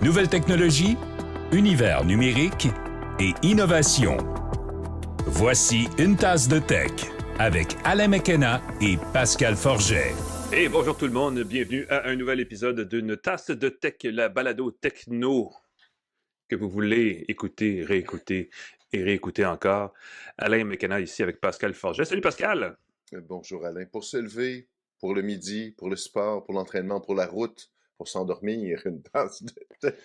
Nouvelles technologies, univers numérique et innovation. Voici Une tasse de tech avec Alain McKenna et Pascal Forget. Et bonjour tout le monde, bienvenue à un nouvel épisode d'Une tasse de tech, la balado techno que vous voulez écouter, réécouter et réécouter encore. Alain McKenna ici avec Pascal Forget. Salut Pascal! Bonjour Alain. Pour se lever, pour le midi, pour le sport, pour l'entraînement, pour la route, pour s'endormir, une tasse de thé.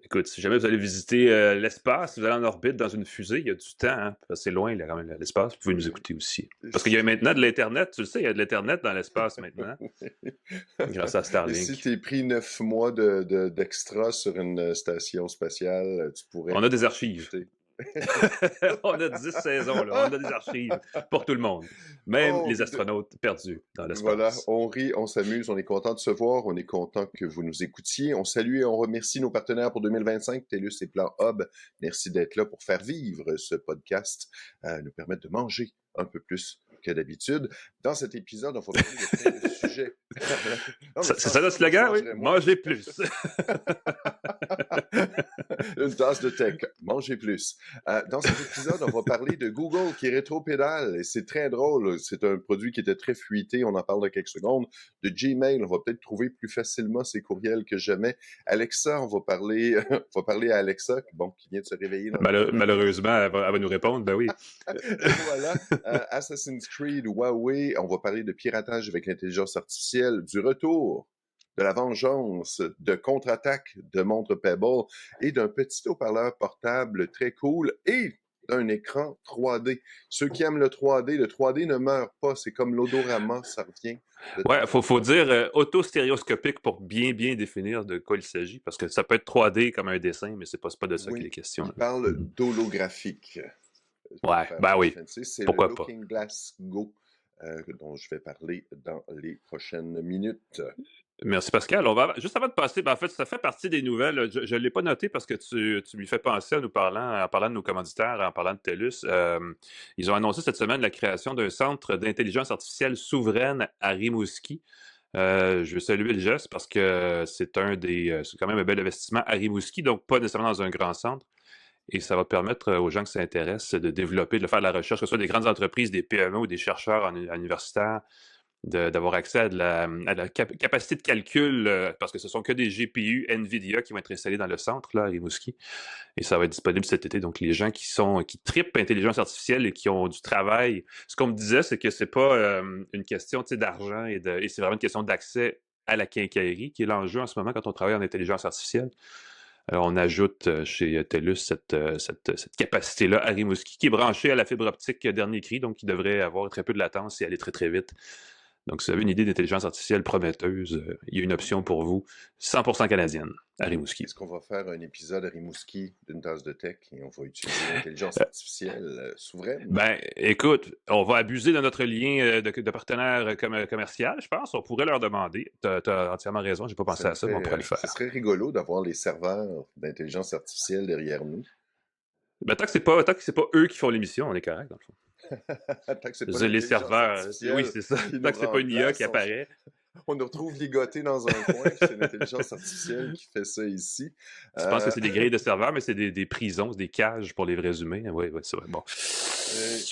Écoute, si jamais vous allez visiter l'espace, si vous allez en orbite dans une fusée, il y a du temps, hein, parce que c'est loin là, quand même, l'espace, vous pouvez nous écouter aussi. Parce qu'il y a maintenant de l'Internet, tu le sais, il y a de l'Internet dans l'espace maintenant, grâce à Starlink. Et si tu es pris 9 mois d'extra sur une station spatiale, tu pourrais... On a des archives. On a 10 saisons, là. On a des archives pour tout le monde. Même les astronautes perdus dans l'espace. Voilà, on rit, on s'amuse, on est content de se voir, on est content que vous nous écoutiez. On salue et on remercie nos partenaires pour 2025, TELUS et Plan Hub. Merci d'être là pour faire vivre ce podcast, nous permettre de manger un peu plus que d'habitude. Dans cet épisode, on va parler de plein de sujets. C'est ça le slogan, oui? Manger plus. Une tasse de tech, manger plus. Dans cet épisode, on va parler de Google qui rétropédale et c'est très drôle. C'est un produit qui était très fuité, on en parle dans quelques secondes. De Gmail, on va peut-être trouver plus facilement ses courriels que jamais. Alexa, on va parler à Alexa, qui vient de se réveiller. Malheureusement, elle va nous répondre, ben oui. Voilà, Assassin's Creed, Huawei, on va parler de piratage avec l'intelligence artificielle, du retour, de la vengeance, de contre-attaque de montre Pebble et d'un petit haut-parleur portable très cool et d'un écran 3D. Ceux qui aiment le 3D ne meurt pas, c'est comme l'odorama, ça revient. Ouais, faut dire auto-stéréoscopique pour bien définir de quoi il s'agit, parce que ça peut être 3D comme un dessin, mais c'est pas de ça qu'il est question. Il parle d'holographique. Ouais, ben oui, c'est pourquoi le pas. Looking Glass Go dont je vais parler dans les prochaines minutes. Merci Pascal. Juste avant de passer, en fait, ça fait partie des nouvelles. Je ne l'ai pas noté parce que tu lui fais penser en parlant de nos commanditaires, en parlant de TELUS. Ils ont annoncé cette semaine la création d'un centre d'intelligence artificielle souveraine à Rimouski. Je veux saluer le geste parce que c'est quand même un bel investissement à Rimouski, donc pas nécessairement dans un grand centre. Et ça va permettre aux gens qui s'intéressent de développer, de faire de la recherche, que ce soit des grandes entreprises, des PME ou des chercheurs universitaires, d'avoir accès à la capacité de calcul, parce que ce sont que des GPU NVIDIA qui vont être installés dans le centre, là, à Rimouski. Et ça va être disponible cet été. Donc, les gens qui trippent intelligence artificielle et qui ont du travail, ce qu'on me disait, c'est que c'est pas une question d'argent et c'est vraiment une question d'accès à la quincaillerie qui est l'enjeu en ce moment quand on travaille en intelligence artificielle. Alors, on ajoute chez TELUS cette capacité-là à Rimouski qui est branchée à la fibre optique dernier cri, donc qui devrait avoir très peu de latence et aller très, très vite. Donc, si vous avez une idée d'intelligence artificielle prometteuse, il y a une option pour vous, 100% canadienne, à Rimouski. Est-ce qu'on va faire un épisode à Rimouski d'une tasse de tech et on va utiliser l'intelligence artificielle souveraine? Ben, écoute, on va abuser de notre lien de partenaire commercial, je pense. On pourrait leur demander. Tu as entièrement raison, j'ai pas pensé à ça, mais on pourrait le faire. Ce serait rigolo d'avoir les serveurs d'intelligence artificielle derrière nous. Ben, tant que c'est pas eux qui font l'émission, on est correct, dans le fond. Les serveurs, oui, c'est ça. Tant que c'est pas une IA qui apparaît. On nous retrouve ligotés dans un coin, c'est l'intelligence artificielle qui fait ça ici. Tu penses que c'est des grilles de serveurs, mais c'est des prisons, des cages pour les vrais humains. Oui, c'est vrai. Bon.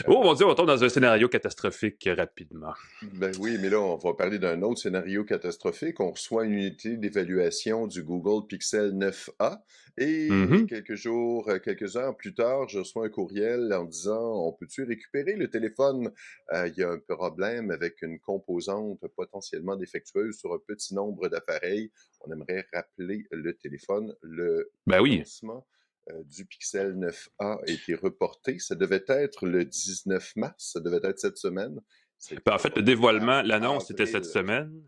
Oh mon Dieu, on tombe dans un scénario catastrophique rapidement. Ben oui, mais là, on va parler d'un autre scénario catastrophique. On reçoit une unité d'évaluation du Google Pixel 9a et quelques heures plus tard, je reçois un courriel en disant « On peut-tu récupérer le téléphone? Il y a un problème avec une composante potentiellement défectueuse sur un petit nombre d'appareils. On aimerait rappeler le téléphone. Le lancement du Pixel 9a a été reporté. Ça devait être le 19 mars. Ça devait être cette semaine. En fait, le dévoilement, l'annonce était cette semaine.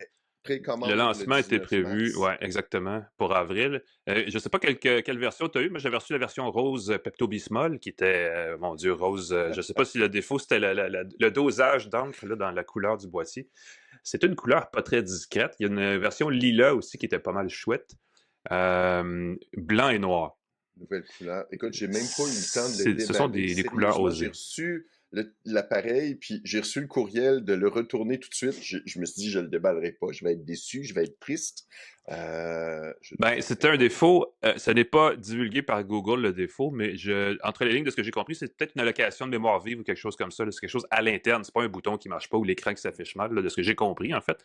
Le lancement était prévu, oui, exactement, pour avril. Je ne sais pas quelle version tu as eu, mais j'avais reçu la version rose Pepto-Bismol, qui était, mon Dieu, rose. Je ne sais pas si le défaut, c'était le dosage d'encre dans la couleur du boîtier. C'est une couleur pas très discrète. Il y a une version lilas aussi qui était pas mal chouette. Blanc et noir. Nouvelle couleur. Écoute, j'ai même pas eu le temps de le déballer. Ce sont des couleurs osées. J'ai reçu l'appareil, puis j'ai reçu le courriel de le retourner tout de suite. Je me suis dit, je le déballerai pas, je vais être déçu, je vais être triste. C'est un défaut. Ce n'est pas divulgué par Google, le défaut, mais entre les lignes de ce que j'ai compris, c'est peut-être une allocation de mémoire vive ou quelque chose comme ça. C'est quelque chose à l'interne. C'est pas un bouton qui marche pas ou l'écran qui s'affiche mal, là, de ce que j'ai compris, en fait.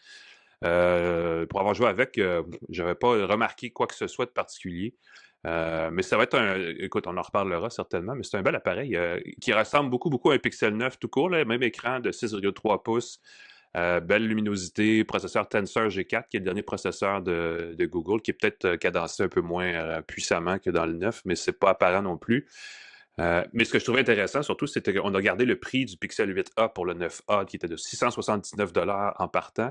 Pour avoir joué avec, j'avais pas remarqué quoi que ce soit de particulier. Mais ça va être écoute, on en reparlera certainement, mais c'est un bel appareil qui ressemble beaucoup à un Pixel 9 tout court, là, même écran de 6,3 pouces. Belle luminosité, processeur Tensor G4, qui est le dernier processeur de Google, qui est peut-être cadencé un peu moins puissamment que dans le 9, mais c'est pas apparent non plus. Mais ce que je trouvais intéressant, surtout, c'était qu'on a gardé le prix du Pixel 8a pour le 9a, qui était de 679 $ en partant,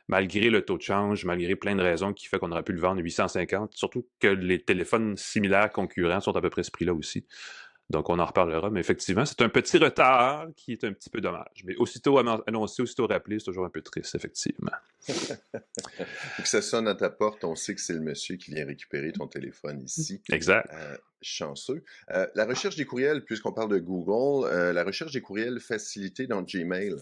malgré le taux de change, malgré plein de raisons qui fait qu'on aurait pu le vendre 850, surtout que les téléphones similaires concurrents sont à peu près ce prix-là aussi. Donc, on en reparlera, mais effectivement, c'est un petit retard qui est un petit peu dommage. Mais aussitôt annoncé, aussitôt rappelé, c'est toujours un peu triste, effectivement. Que ça sonne à ta porte, on sait que c'est le monsieur qui vient récupérer ton téléphone ici. Exact. Chanceux. La recherche des courriels, puisqu'on parle de Google, la recherche des courriels facilitée dans Gmail.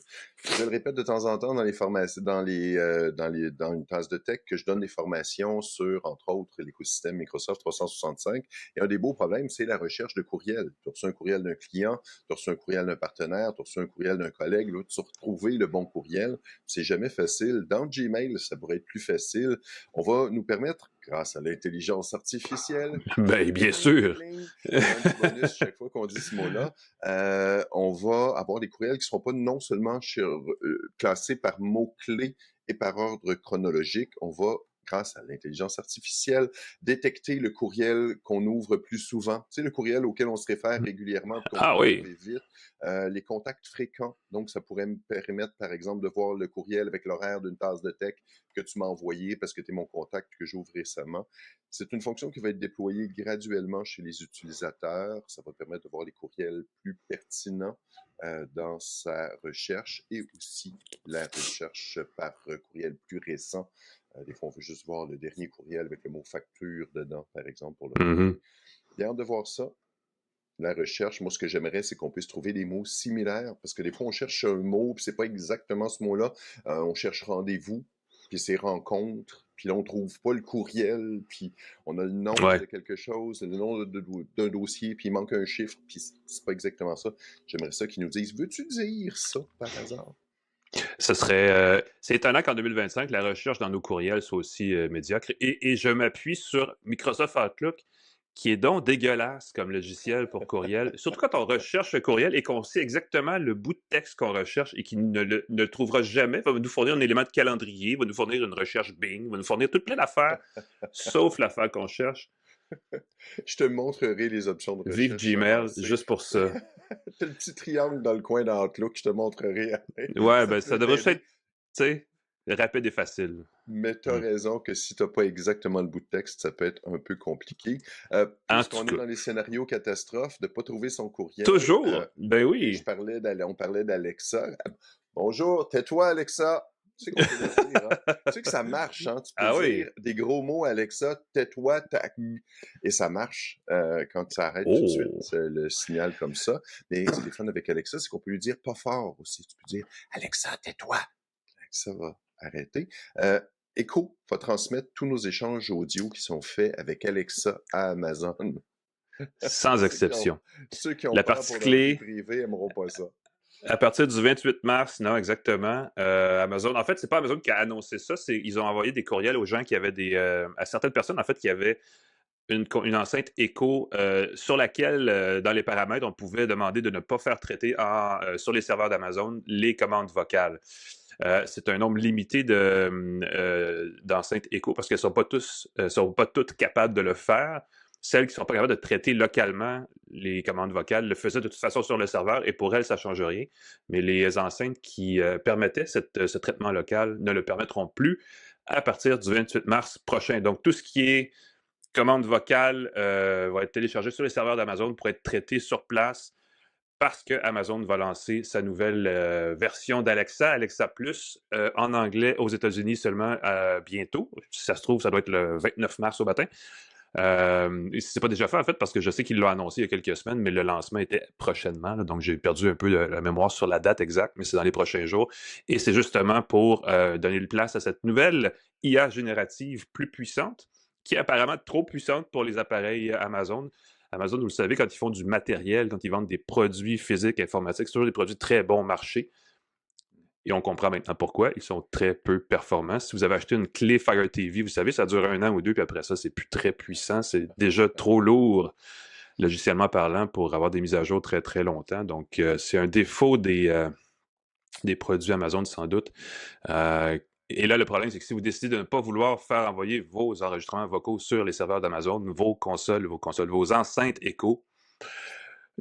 Je le répète de temps en temps dans les formations, dans une tasse de tech, que je donne des formations sur, entre autres, l'écosystème Microsoft 365. Et un des beaux problèmes, c'est la recherche de courriels. Tu as reçu un courriel d'un client, tu as reçu un courriel d'un partenaire, tu as reçu un courriel d'un collègue, là, tu as retrouvé le bon courriel. C'est jamais facile. Dans Gmail, ça pourrait être plus facile. On va nous permettre, grâce à l'intelligence artificielle, bien sûr, un petit bonus chaque fois qu'on dit ce mot-là, on va avoir des courriels qui ne seront pas non seulement classés par mots-clés et par ordre chronologique. On va, grâce à l'intelligence artificielle, détecter le courriel qu'on ouvre plus souvent. Tu sais, le courriel auquel on se réfère régulièrement, qu'on peut trouver vite. Les contacts fréquents. Donc, ça pourrait me permettre, par exemple, de voir le courriel avec l'horaire d'une tasse de tech que tu m'as envoyé parce que tu es mon contact que j'ouvre récemment. C'est une fonction qui va être déployée graduellement chez les utilisateurs. Ça va permettre de voir les courriels plus pertinents dans sa recherche et aussi la recherche par courriel plus récent. Des fois, on veut juste voir le dernier courriel avec le mot facture dedans, par exemple, pour le J'ai hâte de voir ça. La recherche, moi, ce que j'aimerais, c'est qu'on puisse trouver des mots similaires, parce que des fois, on cherche un mot, puis c'est pas exactement ce mot-là. On cherche rendez-vous, puis c'est rencontre, puis là, on trouve pas le courriel, puis on a le nom de quelque chose, le nom d'un dossier, puis il manque un chiffre, puis c'est pas exactement ça. J'aimerais ça qu'ils nous disent, veux-tu dire ça, par hasard? Ce serait... c'est étonnant qu'en 2025, la recherche dans nos courriels soit aussi médiocre. Et je m'appuie sur Microsoft Outlook, qui est donc dégueulasse comme logiciel pour courriel. Surtout quand on recherche le courriel et qu'on sait exactement le bout de texte qu'on recherche et qu'il ne le trouvera jamais, va nous fournir un élément de calendrier, va nous fournir une recherche Bing, va nous fournir tout plein d'affaires, sauf l'affaire qu'on cherche. Je te montrerai les options de recherche. Vive Gmail, juste pour ça. T'as le petit triangle dans le coin d'Outlook, je te montrerai. Ouais, ça devrait être, tu sais, rapide et facile. Mais tu as raison que si tu n'as pas exactement le bout de texte, ça peut être un peu compliqué. Puisqu'on est dans les scénarios catastrophes, de ne pas trouver son courriel. Toujours! Ben oui! On parlait d'Alexa. Bonjour, tais-toi, Alexa! Tu sais qu'on peut le dire, hein? Tu sais que ça marche, hein? Tu peux dire des gros mots, Alexa, tais-toi, et ça marche quand ça arrête tout de suite le signal comme ça. Mais ce qui est fun avec Alexa, c'est qu'on peut lui dire pas fort aussi. Tu peux dire Alexa, tais-toi. Alexa va arrêter. Echo va transmettre tous nos échanges audio qui sont faits avec Alexa à Amazon. Sans exception. Ceux qui ont la peur partie pour clé leur vie privée n'aimeront pas ça. À partir du 28 mars, non, exactement. Amazon, en fait, c'est pas Amazon qui a annoncé ça, ils ont envoyé des courriels aux gens qui avaient à certaines personnes, en fait, qui avaient une enceinte Echo sur laquelle, dans les paramètres, on pouvait demander de ne pas faire traiter sur les serveurs d'Amazon les commandes vocales. C'est un nombre limité d'enceintes Echo parce qu'elles ne sont pas toutes capables de le faire. Celles qui ne sont pas capables de traiter localement les commandes vocales le faisaient de toute façon sur le serveur et pour elles, ça ne change rien. Mais les enceintes qui permettaient ce traitement local ne le permettront plus à partir du 28 mars prochain. Donc, tout ce qui est commande vocale va être téléchargé sur les serveurs d'Amazon pour être traité sur place parce que Amazon va lancer sa nouvelle version d'Alexa, Alexa Plus, en anglais aux États-Unis seulement bientôt. Si ça se trouve, ça doit être le 29 mars au matin. Et si c'est pas déjà fait, en fait, parce que je sais qu'ils l'ont annoncé il y a quelques semaines, mais le lancement était prochainement, là, donc j'ai perdu un peu la mémoire sur la date exacte, mais c'est dans les prochains jours. Et c'est justement pour donner le place à cette nouvelle IA générative plus puissante, qui est apparemment trop puissante pour les appareils Amazon. Amazon, vous le savez, quand ils font du matériel, quand ils vendent des produits physiques, informatiques, c'est toujours des produits très bon marché. Et on comprend maintenant pourquoi. Ils sont très peu performants. Si vous avez acheté une clé Fire TV, vous savez, ça dure 1 an ou 2, puis après ça, c'est plus très puissant. C'est déjà trop lourd, logiciellement parlant, pour avoir des mises à jour très, très longtemps. Donc, c'est un défaut des produits Amazon, sans doute. Et là, le problème, c'est que si vous décidez de ne pas vouloir faire envoyer vos enregistrements vocaux sur les serveurs d'Amazon, vos enceintes Echo,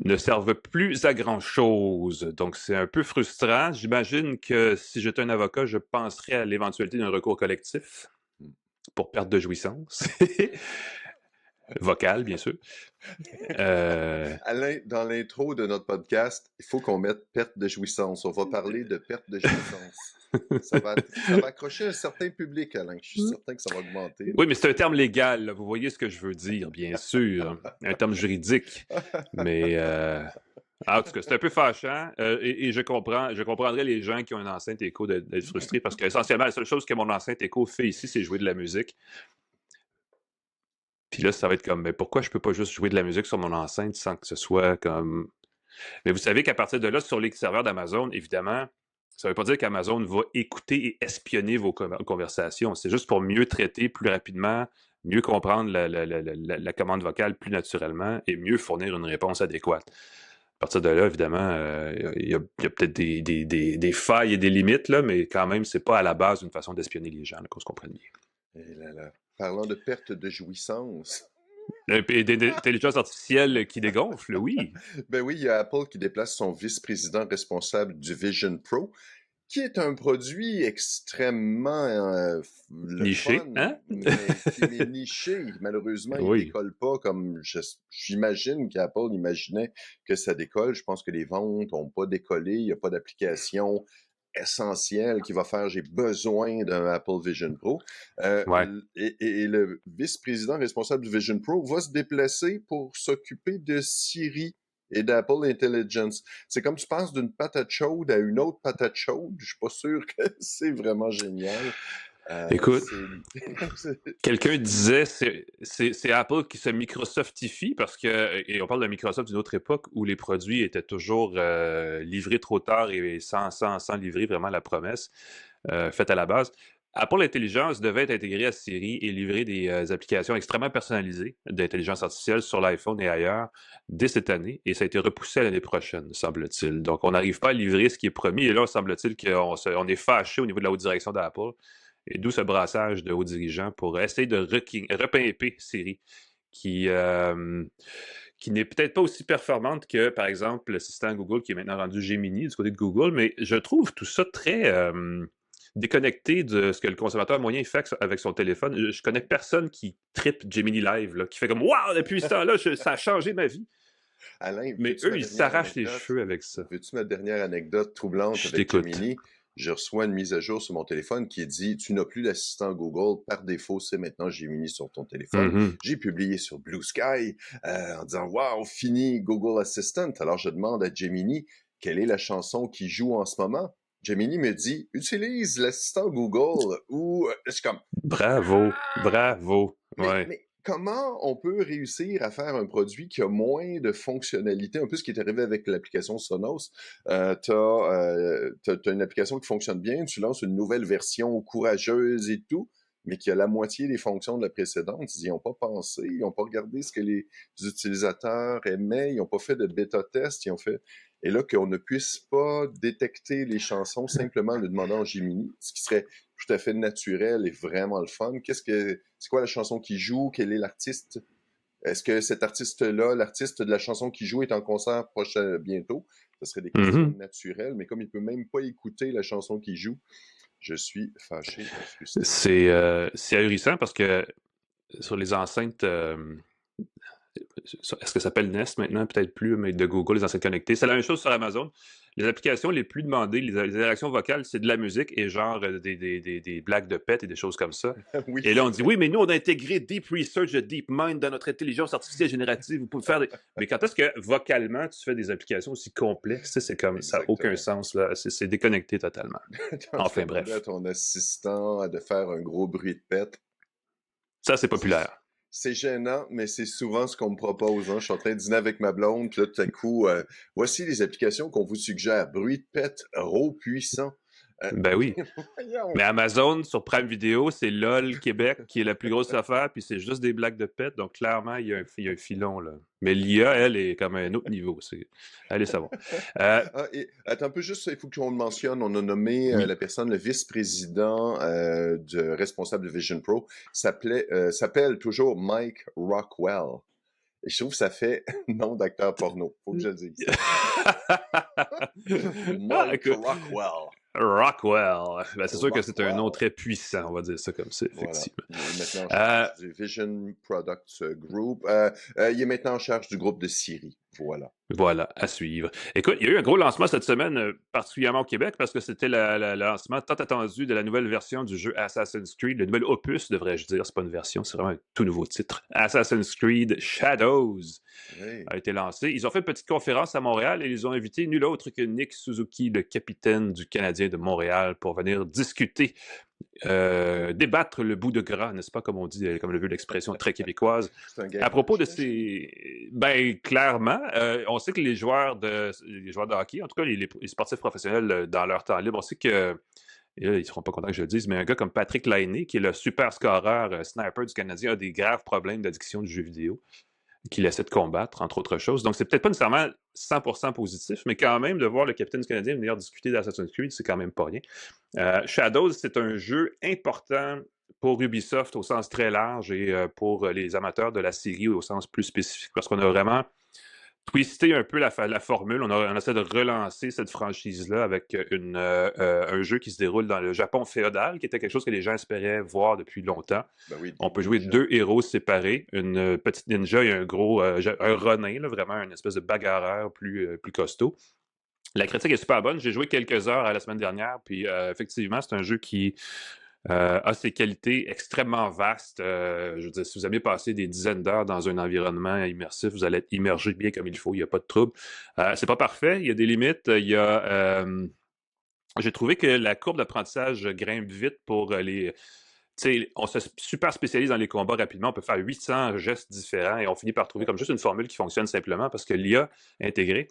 ne servent plus à grand-chose. Donc, c'est un peu frustrant. J'imagine que si j'étais un avocat, je penserais à l'éventualité d'un recours collectif pour perte de jouissance. Vocale, bien sûr. Alain, dans l'intro de notre podcast, il faut qu'on mette perte de jouissance. On va parler de perte de jouissance. Ça va accrocher un certain public, Alain. Je suis certain que ça va augmenter. Oui, mais c'est un terme légal, là. Vous voyez ce que je veux dire, bien sûr. Un terme juridique. Mais en tout cas, c'est un peu fâchant. Et je comprendrais les gens qui ont une enceinte écho d'être frustrés parce qu'essentiellement, la seule chose que mon enceinte écho fait ici, c'est jouer de la musique. Puis là, ça va être comme, mais pourquoi je peux pas juste jouer de la musique sur mon enceinte sans que ce soit comme... Mais vous savez qu'à partir de là, sur les serveurs d'Amazon, évidemment, ça veut pas dire qu'Amazon va écouter et espionner vos conversations. C'est juste pour mieux traiter plus rapidement, mieux comprendre la commande vocale plus naturellement et mieux fournir une réponse adéquate. À partir de là, évidemment, il y a peut-être des failles et des limites, là, mais quand même, c'est pas à la base une façon d'espionner les gens, là, qu'on se comprenne bien. Et là. Parlant de perte de jouissance. Et d'intelligence artificielle qui dégonfle, oui. Ben oui, il y a Apple qui déplace son vice-président responsable du Vision Pro, qui est un produit extrêmement niché, fun, hein? mais qui est niché. Malheureusement, il décolle pas comme j'imagine qu'Apple imaginait que ça décolle. Je pense que les ventes n'ont pas décollé, il n'y a pas d'application essentiel qui va faire j'ai besoin d'un Apple Vision Pro. Ouais. Et le vice-président responsable du Vision Pro va se déplacer pour s'occuper de Siri et d'Apple Intelligence. C'est comme tu passes d'une patate chaude à une autre patate chaude. Je suis pas sûr que c'est vraiment génial. Écoute, quelqu'un disait c'est Apple qui se Microsoftifie parce que, et on parle de Microsoft d'une autre époque où les produits étaient toujours livrés trop tard et sans livrer vraiment la promesse faite à la base. Apple Intelligence devait être intégré à Siri et livrer des applications extrêmement personnalisées d'intelligence artificielle sur l'iPhone et ailleurs dès cette année, et ça a été repoussé à l'année prochaine, semble-t-il. Donc, on n'arrive pas à livrer ce qui est promis, et là, semble-t-il qu'on est fâché au niveau de la haute direction d'Apple, et d'où ce brassage de hauts dirigeants pour essayer de repimper Siri, qui n'est peut-être pas aussi performante que, par exemple, l'assistant Google qui est maintenant rendu Gemini du côté de Google, mais je trouve tout ça très déconnecté de ce que le consommateur moyen fait avec son téléphone. Je connais personne qui trippe Gemini Live, là, qui fait comme « Wow, depuis ce temps-là, ça a changé ma vie! » Alain, mais eux, ils s'arrachent les cheveux avec ça. Veux-tu ma dernière anecdote troublante avec Gemini? Je reçois une mise à jour sur mon téléphone qui dit « Tu n'as plus d'assistant Google. Par défaut, c'est maintenant Gemini sur ton téléphone. J'ai publié sur Blue Sky en disant « Wow, fini Google Assistant. » Alors, je demande à Gemini quelle est la chanson qui joue en ce moment. Gemini me dit « Utilise l'assistant Google. » Ou je suis comme « Bravo. Ouais. Mais comment on peut réussir à faire un produit qui a moins de fonctionnalités? Un peu ce qui est arrivé avec l'application Sonos. T'as une application qui fonctionne bien, tu lances une nouvelle version courageuse et tout, mais qui a la moitié des fonctions de la précédente. Ils n'ont pas pensé, ils n'ont pas regardé ce que les utilisateurs aimaient, ils n'ont pas fait de bêta-test, ils ont fait... Et là, qu'on ne puisse pas détecter les chansons simplement en le demandant en Gemini, ce qui serait tout à fait naturel et vraiment le fun. C'est quoi la chanson qui joue? Quel est l'artiste? Est-ce que cet artiste-là, l'artiste de la chanson qui joue est en concert bientôt? Ce serait des questions naturelles, mais comme il peut même pas écouter la chanson qui joue, je suis fâché. C'est ahurissant parce que sur les enceintes Est-ce que ça s'appelle Nest maintenant? Peut-être plus, mais de Google, les enceintes connectées. C'est la même chose sur Amazon. Les applications les plus demandées, les interactions vocales, c'est de la musique et genre des blagues de pet et des choses comme ça. Oui, Et là, c'est on dit, vrai. oui, mais nous, on a intégré Deep Research de DeepMind dans notre intelligence artificielle générative. Vous pouvez faire des... Mais quand est-ce que, vocalement, tu fais des applications aussi complexes? Tu sais, c'est comme, ça n'a aucun Exactement. sens, là. C'est déconnecté totalement. T'es en train Enfin, de demander à bref. ton assistant de faire un gros bruit de pète. Ça, c'est C'est populaire. c'est gênant, mais c'est souvent ce qu'on me propose, hein. Je suis en train de dîner avec ma blonde, puis là, tout à coup, voici les applications qu'on vous suggère. Bruit de pète, RAW puissant. Ben oui. Voyons! Mais Amazon, sur Prime Video, c'est LOL Québec qui est la plus grosse affaire, puis c'est juste des blagues de pète, donc clairement, il y a un filon, là. Mais l'IA, elle, est comme à un autre niveau. Allez savoir. Ah, et attends un peu, juste, il faut qu'on le mentionne. On a nommé Oui. la personne, le vice-président responsable de Vision Pro, s'appelle toujours Mike Rockwell. Et je trouve que ça fait nom d'acteur porno. Faut que je le dise. Mike Écoute, Rockwell. Rockwell. Ben, c'est sûr que c'est un nom Rockwell. très puissant, on va dire ça comme ça, Voilà. effectivement. Il est maintenant en Euh, charge du Vision Products Group. Il est maintenant en charge du groupe de Siri. Voilà. Voilà, à suivre. Écoute, il y a eu un gros lancement cette semaine, particulièrement au Québec, parce que c'était le lancement tant attendu de la nouvelle version du jeu Assassin's Creed, le nouvel opus, devrais-je dire, c'est pas une version, c'est vraiment un tout nouveau titre. Assassin's Creed Shadows Hey. a été lancé. Ils ont fait une petite conférence à Montréal et ils ont invité nul autre que Nick Suzuki, le capitaine du Canadien de Montréal, pour venir discuter, débattre le bout de gras, n'est-ce pas, comme on dit, comme le veut l'expression très québécoise. C'est un À gagnant, propos de j'imagine. ces... Ben, clairement, on sait que les joueurs de hockey, en tout cas les sportifs professionnels dans leur temps libre, on sait que, et là, ils ne seront pas contents que je le dise, mais un gars comme Patrick Laine, qui est le super scoreur sniper du Canadien, a des graves problèmes d'addiction du jeu vidéo qu'il essaie de combattre, entre autres choses. Donc, c'est peut-être pas nécessairement 100% positif, mais quand même, de voir le capitaine du Canadien venir discuter d'Assassin's Creed, c'est quand même pas rien. Shadows, c'est un jeu important pour Ubisoft au sens très large et pour les amateurs de la série au sens plus spécifique, parce qu'on a vraiment twisté un peu la formule. On essaie de relancer cette franchise-là avec un jeu qui se déroule dans le Japon féodal, qui était quelque chose que les gens espéraient voir depuis longtemps. Ben oui, On des peut jouer ninjas. 2 héros séparés, une petite ninja et un gros, un ronin, là, vraiment une espèce de bagarreur plus costaud. La critique est super bonne. J'ai joué quelques heures la semaine dernière, puis effectivement, c'est un jeu qui a ses qualités extrêmement vastes. Je veux dire, si vous aimez passer des dizaines d'heures dans un environnement immersif, vous allez être immergé bien comme il faut, il n'y a pas de trouble. C'est pas parfait, il y a des limites. J'ai trouvé que la courbe d'apprentissage grimpe vite pour les... Tu sais, on se super spécialise dans les combats rapidement. On peut faire 800 gestes différents et on finit par trouver comme juste une formule qui fonctionne simplement parce que l'IA intégrée,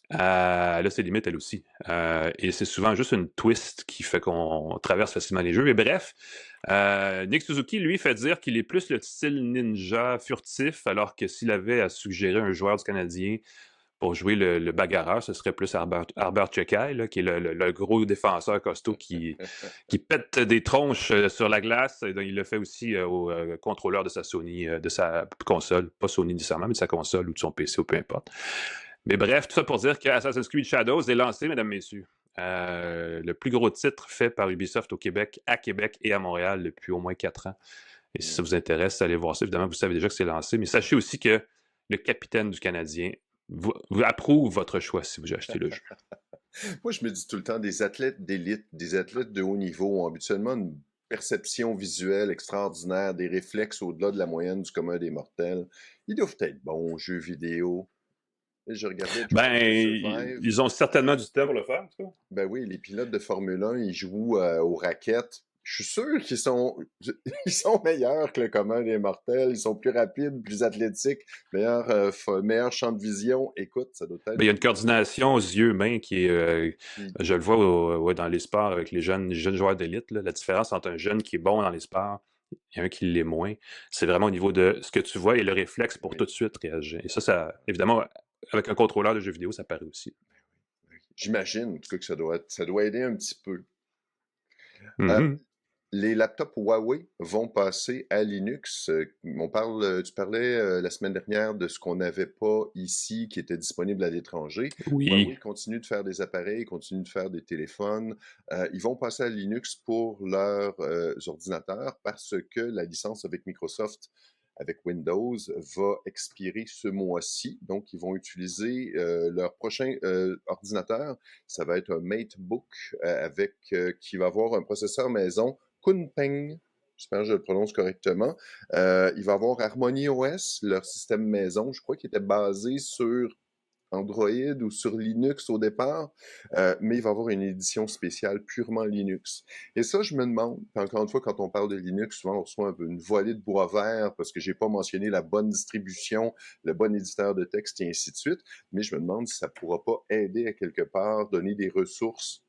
là, c'est limite elle aussi. Et c'est souvent juste une twist qui fait qu'on traverse facilement les jeux. Mais bref, Nick Suzuki, lui, fait dire qu'il est plus le style ninja furtif, alors que s'il avait à suggérer un joueur du Canadien pour jouer le bagarreur, ce serait plus Arbor Chekai, là, qui est le gros défenseur costaud qui pète des tronches sur la glace. Et donc, il le fait aussi au contrôleur de sa Sony, de sa console, pas Sony nécessairement, mais de sa console ou de son PC ou peu importe. Mais bref, tout ça pour dire que Assassin's Creed Shadows est lancé, mesdames, messieurs. Le plus gros titre fait par Ubisoft au Québec, à Québec et à Montréal depuis au moins 4 ans. Et si ça vous intéresse, allez voir ça. Évidemment, vous savez déjà que c'est lancé, mais sachez aussi que le capitaine du Canadien vous approuve votre choix si vous achetez le jeu. Moi, je me dis tout le temps, des athlètes d'élite, des athlètes de haut niveau ont habituellement une perception visuelle extraordinaire, des réflexes au-delà de la moyenne du commun des mortels. Ils doivent être bons aux jeux vidéo. Et je regardais Drive to Survive. Ils ont certainement du temps pour le faire, en tout cas. Ben oui, les pilotes de Formule 1, ils jouent aux raquettes. Je suis sûr qu'ils sont, ils sont meilleurs que le commun des mortels. Ils sont plus rapides, plus athlétiques, meilleur champ de vision. Écoute, ça doit être... Il y a une coordination aux yeux-mains qui est... je le vois dans les sports avec les jeunes joueurs d'élite. La différence entre un jeune qui est bon dans les sports et un qui l'est moins, c'est vraiment au niveau de ce que tu vois et le réflexe pour tout de suite réagir. Et ça, évidemment, avec un contrôleur de jeux vidéo, ça paraît aussi. J'imagine, en tout cas, que ça doit aider un petit peu. Mm-hmm. Les laptops Huawei vont passer à Linux. Tu parlais la semaine dernière de ce qu'on n'avait pas ici, qui était disponible à l'étranger. Oui. Huawei continue de faire des appareils, continue de faire des téléphones. Ils vont passer à Linux pour leurs ordinateurs parce que la licence avec Microsoft avec Windows va expirer ce mois-ci. Donc, ils vont utiliser leur prochain ordinateur. Ça va être un MateBook qui va avoir un processeur maison Kunpeng. J'espère que je le prononce correctement. Il va avoir Harmony OS, leur système maison. Je crois qu'il était basé sur Android ou sur Linux au départ, mais il va avoir une édition spéciale purement Linux. Et ça, je me demande, encore une fois, quand on parle de Linux, souvent on reçoit une volée de bois vert parce que j'ai pas mentionné la bonne distribution, le bon éditeur de texte et ainsi de suite, mais je me demande si ça pourra pas aider à quelque part, donner des ressources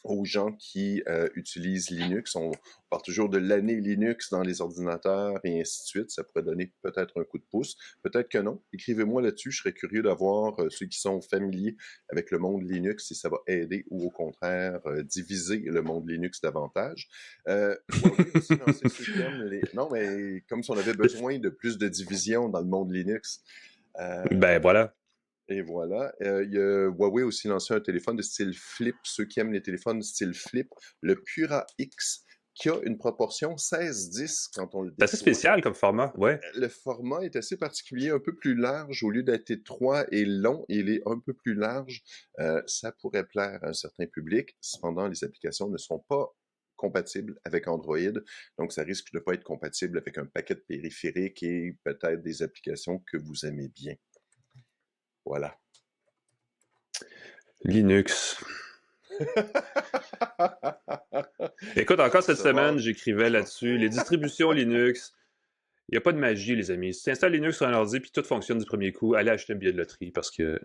aux gens qui utilisent Linux. On parle toujours de l'année Linux dans les ordinateurs et ainsi de suite. Ça pourrait donner peut-être un coup de pouce. Peut-être que non. Écrivez-moi là-dessus. Je serais curieux d'avoir ceux qui sont familiers avec le monde Linux, si ça va aider ou au contraire diviser le monde Linux davantage. Huawei aussi lancé ceux qui aiment les... Non, mais comme si on avait besoin de plus de division dans le monde Linux. Ben voilà. Et voilà. Il y a Huawei aussi lancé un téléphone de style flip. Ceux qui aiment les téléphones de style flip, le Pura X, qui a une proportion 16:10 quand on le C'est assez déploie. spécial comme format, ouais. Le format est assez particulier, un peu plus large. Au lieu d'être étroit et long, il est un peu plus large. Ça pourrait plaire à un certain public. Cependant, les applications ne sont pas compatibles avec Android, donc ça risque de ne pas être compatible avec un paquet de périphériques et peut-être des applications que vous aimez bien. Voilà. Linux. Écoute, encore cette semaine, j'écrivais là-dessus. Les distributions Linux, il n'y a pas de magie, les amis. Si tu installes Linux sur un ordi puis tout fonctionne du premier coup, allez acheter un billet de loterie parce que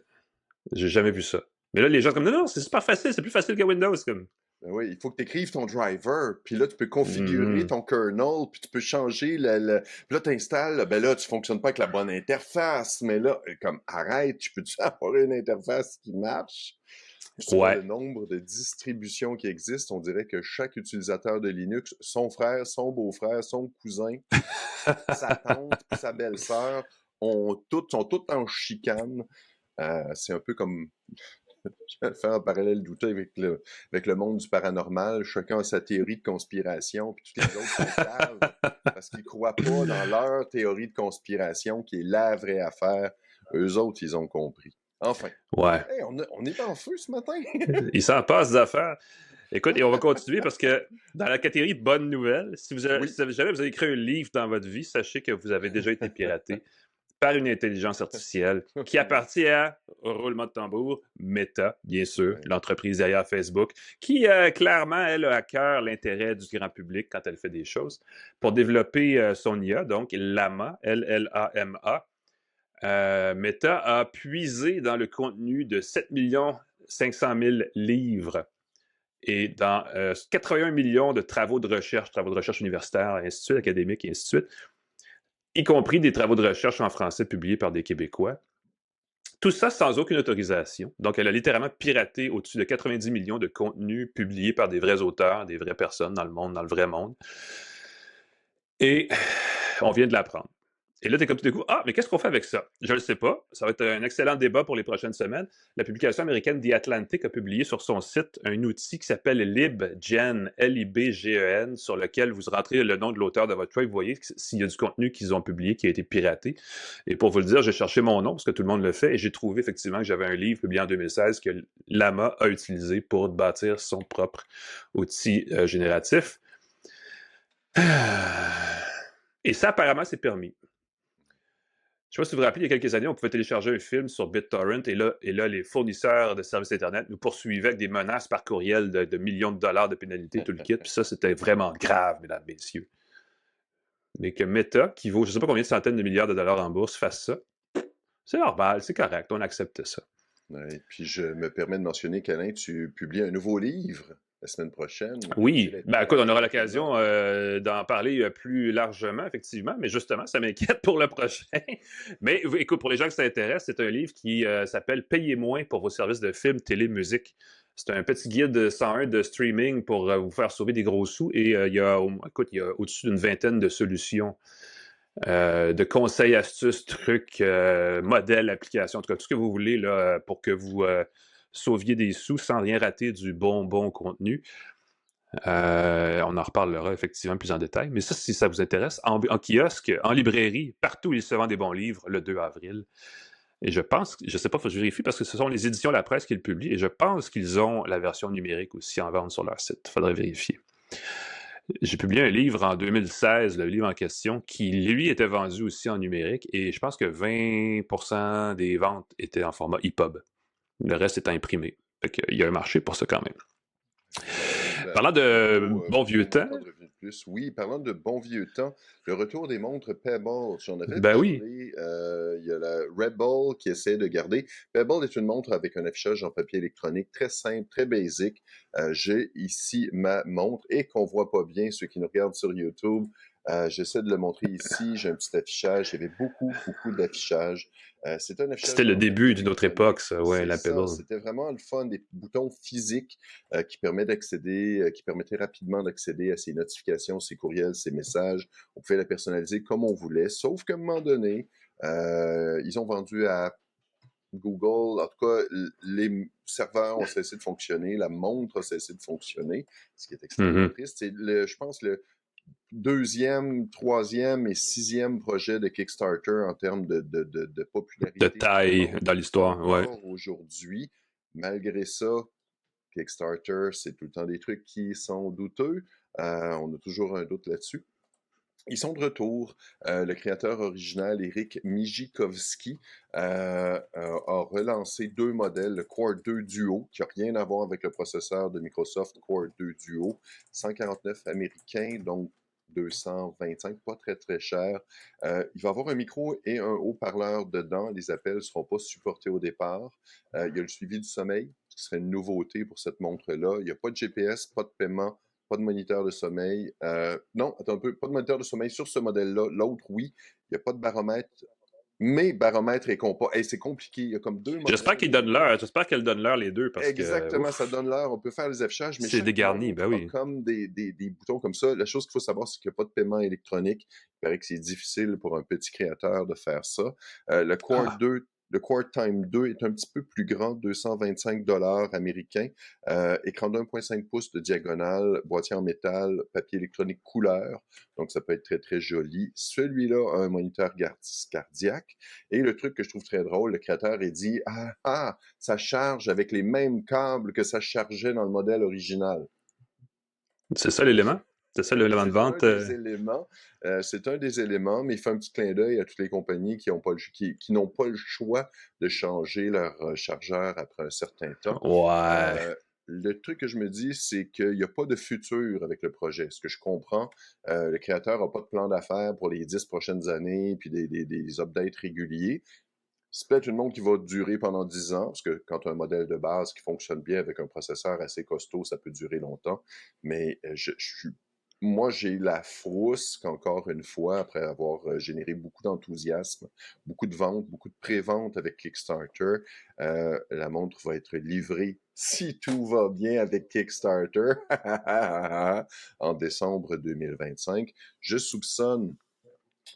j'ai jamais vu ça. Mais là, les gens sont comme non, c'est super facile, c'est plus facile que Windows. Comme. Ben oui, il faut que tu écrives ton driver, puis là, tu peux configurer ton kernel, puis tu peux changer puis là, tu installes, ben là, tu fonctionnes pas avec la bonne interface, mais là, comme, arrête, tu peux-tu avoir une interface qui marche? Tu vois le nombre de distributions qui existent, on dirait que chaque utilisateur de Linux, son frère, son beau-frère, son cousin, sa tante, puis sa belle-sœur, sont toutes en chicane. C'est un peu comme... Je vais faire un parallèle douteux avec le monde du paranormal. Chacun a sa théorie de conspiration, puis tous les autres sont caves parce qu'ils ne croient pas dans leur théorie de conspiration qui est la vraie affaire. Eux autres, ils ont compris. Enfin. Ouais. Hey, on est en feu ce matin. Il s'en passe d'affaires. Écoute, et on va continuer parce que dans la catégorie bonnes nouvelles, si jamais vous avez écrit un livre dans votre vie, sachez que vous avez déjà été piraté par une intelligence artificielle qui appartient à, roulement de tambour, Meta, bien sûr, l'entreprise derrière Facebook, qui clairement, elle a à cœur l'intérêt du grand public quand elle fait des choses. Pour développer son IA, donc Llama, L-L-A-M-A, Meta a puisé dans le contenu de 7 500 000 livres et dans 81 millions de travaux de recherche universitaires, ainsi de suite, académiques, et ainsi de suite, y compris des travaux de recherche en français publiés par des Québécois. Tout ça sans aucune autorisation. Donc, elle a littéralement piraté au-dessus de 90 millions de contenus publiés par des vrais auteurs, des vraies personnes dans le monde, dans le vrai monde. Et on vient de l'apprendre. Et là, tu es comme tout d'un coup, mais qu'est-ce qu'on fait avec ça? Je ne le sais pas. Ça va être un excellent débat pour les prochaines semaines. La publication américaine The Atlantic a publié sur son site un outil qui s'appelle LibGen, L-I-B-G-E-N, sur lequel vous rentrez le nom de l'auteur de votre choix et vous voyez s'il y a du contenu qu'ils ont publié qui a été piraté. Et pour vous le dire, j'ai cherché mon nom parce que tout le monde le fait et j'ai trouvé effectivement que j'avais un livre publié en 2016 que Llama a utilisé pour bâtir son propre outil génératif. Et ça, apparemment, c'est permis. Je ne sais pas si vous vous rappelez, il y a quelques années, on pouvait télécharger un film sur BitTorrent et là, les fournisseurs de services Internet nous poursuivaient avec des menaces par courriel de millions de dollars de pénalités, tout le kit. Puis ça, c'était vraiment grave, mesdames, messieurs. Mais que Meta, qui vaut je ne sais pas combien de centaines de milliards de dollars en bourse, fasse ça, c'est normal, c'est correct, on accepte ça. Ouais, puis je me permets de mentionner qu'Alain, tu publies un nouveau livre la semaine prochaine. Oui, écoute, on aura l'occasion d'en parler plus largement, effectivement, mais justement, ça m'inquiète pour le prochain. Mais écoute, pour les gens qui s'intéressent, c'est un livre qui s'appelle « Payez moins pour vos services de films, télé, musique ». C'est un petit guide 101 de streaming pour vous faire sauver des gros sous et il y a au-dessus d'une vingtaine de solutions. De conseils, astuces, trucs, modèles, applications, en tout cas, tout ce que vous voulez là, pour que vous sauviez des sous sans rien rater du bon contenu. On en reparlera effectivement plus en détail. Mais ça, si ça vous intéresse, en kiosque, en librairie, partout où il se vend des bons livres, le 2 avril. Et je pense, je sais pas, faut que je vérifie parce que ce sont les éditions La Presse qui le publient et je pense qu'ils ont la version numérique aussi en vente sur leur site. Faudrait vérifier. J'ai publié un livre en 2016, le livre en question, qui lui était vendu aussi en numérique et je pense que 20% des ventes étaient en format EPUB. Le reste est imprimé. Fait qu'il y a un marché pour ça quand même. Parlant de bon vieux temps. Oui, parlant de bon vieux temps, le retour des montres Pebble, j'en avais Ben parlé. oui. Il y a la Rebel qui essaie de garder. Pebble est une montre avec un affichage en papier électronique très simple, très basique. J'ai ici ma montre et qu'on voit pas bien ceux qui nous regardent sur YouTube. J'essaie de le montrer ici. J'ai un petit affichage. Il y avait beaucoup d'affichage. C'était un affichage. C'était le début d'une autre époque, ça, ouais, la Pebble. C'était vraiment le fun, des boutons physiques qui permettaient rapidement d'accéder à ses notifications, ses courriels, ses messages. On pouvait la personnaliser comme on voulait, sauf qu'à un moment donné, ils ont vendu à Google, en tout cas, les serveurs ont cessé de fonctionner, la montre a cessé de fonctionner, ce qui est extrêmement triste. C'est, je pense, le deuxième, troisième et sixième projet de Kickstarter en termes de popularité. De taille dans l'histoire, ouais. Aujourd'hui, malgré ça, Kickstarter, c'est tout le temps des trucs qui sont douteux. On a toujours un doute là-dessus. Ils sont de retour. Le créateur original, Eric Mijikovski, a relancé deux modèles, le Core 2 Duo, qui n'a rien à voir avec le processeur de Microsoft Core 2 Duo, 149 américains, donc 225, pas très très cher. Il va avoir un micro et un haut-parleur dedans. Les appels ne seront pas supportés au départ. Il y a le suivi du sommeil, qui serait une nouveauté pour cette montre-là. Il n'y a pas de GPS, pas de paiement, pas de moniteur de sommeil. Non, attends un peu, pas de moniteur de sommeil sur ce modèle-là. L'autre, oui. Il n'y a pas de baromètre. Mais baromètre et compas. Hey, c'est compliqué. Il y a comme deux modèles. J'espère qu'elle donne l'heure les deux. Parce Exactement, que, ça donne l'heure. On peut faire les affichages, mais c'est dégarni, ben oui. Comme des boutons comme ça. La chose qu'il faut savoir, c'est qu'il n'y a pas de paiement électronique. Il paraît que c'est difficile pour un petit créateur de faire ça. Le Core 2, le Core Time 2 est un petit peu plus grand, 225 $ américains. Écran de 1,5 pouces de diagonale, boîtier en métal, papier électronique couleur. Donc, ça peut être très, très joli. Celui-là a un moniteur cardiaque. Et le truc que je trouve très drôle, le créateur a dit « Ah, ça charge avec les mêmes câbles que ça chargeait dans le modèle original. » C'est ça l'élément? C'est ça l'élément de vente? C'est un des éléments, mais il fait un petit clin d'œil à toutes les compagnies qui n'ont pas le choix de changer leur chargeur après un certain temps. Ouais. Le truc que je me dis, c'est qu'il n'y a pas de futur avec le projet. Ce que je comprends, le créateur n'a pas de plan d'affaires pour les 10 prochaines années, puis des updates réguliers. C'est peut-être une montre qui va durer pendant 10 ans, parce que quand tu as un modèle de base qui fonctionne bien avec un processeur assez costaud, ça peut durer longtemps. Mais moi, j'ai la frousse qu'encore une fois, après avoir généré beaucoup d'enthousiasme, beaucoup de ventes, beaucoup de pré-ventes avec Kickstarter, la montre va être livrée, si tout va bien avec Kickstarter, en décembre 2025. Je soupçonne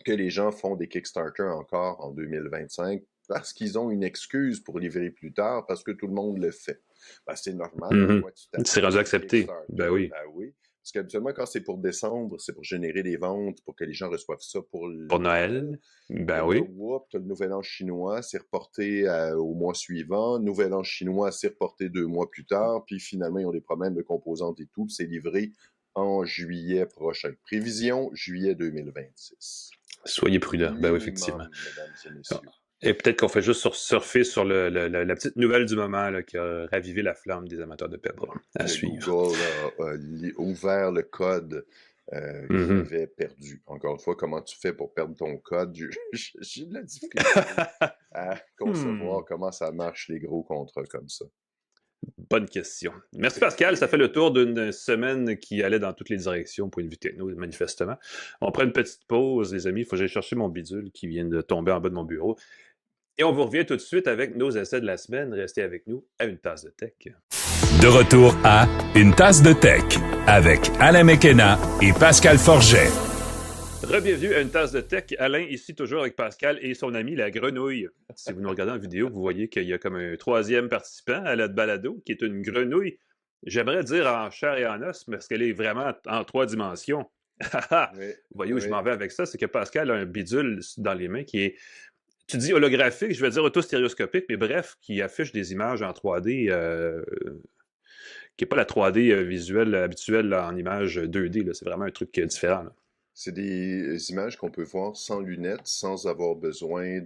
que les gens font des Kickstarter encore en 2025 parce qu'ils ont une excuse pour livrer plus tard, parce que tout le monde le fait. Ben, c'est normal. C'est rendu accepté. Ben oui. Ben oui. Parce qu'habituellement, quand c'est pour décembre, c'est pour générer des ventes, pour que les gens reçoivent ça pour Noël. Ben oui. Tu as le Nouvel An chinois, c'est reporté au mois suivant. Nouvel An chinois, c'est reporté 2 mois plus tard. Puis finalement, ils ont des problèmes de composantes et tout. C'est livré en juillet prochain. Prévision, juillet 2026. Soyez prudents. Ben oui, effectivement. Mesdames et messieurs. Et peut-être qu'on fait juste surfer sur la petite nouvelle du moment là, qui a ravivé la flamme des amateurs de Pebble à suivre. Google a ouvert le code qu'il avait perdu. Encore une fois, comment tu fais pour perdre ton code? J'ai de la difficulté à concevoir comment ça marche, les gros contrats comme ça. Bonne question. Merci Pascal, ça fait le tour d'une semaine qui allait dans toutes les directions pour une vie techno, manifestement. On prend une petite pause, les amis, il faut que j'aille chercher mon bidule qui vient de tomber en bas de mon bureau. Et on vous revient tout de suite avec nos essais de la semaine. Restez avec nous à Une Tasse de Tech. De retour à Une Tasse de Tech avec Alain McKenna et Pascal Forget. Re-bienvenue à Une Tasse de Tech. Alain, ici toujours avec Pascal et son ami, la grenouille. Si vous nous regardez en vidéo, vous voyez qu'il y a comme un troisième participant à notre balado, qui est une grenouille j'aimerais dire en chair et en os, parce qu'elle est vraiment en 3 dimensions. Oui, Vous voyez où je oui. m'en vais avec ça? C'est que Pascal a un bidule dans les mains qui est, tu dis holographique, je vais dire auto-stéréoscopique, mais bref, qui affiche des images en 3D, qui n'est pas la 3D visuelle habituelle là, en image 2D. Là. C'est vraiment un truc différent. Là. C'est des images qu'on peut voir sans lunettes, sans avoir besoin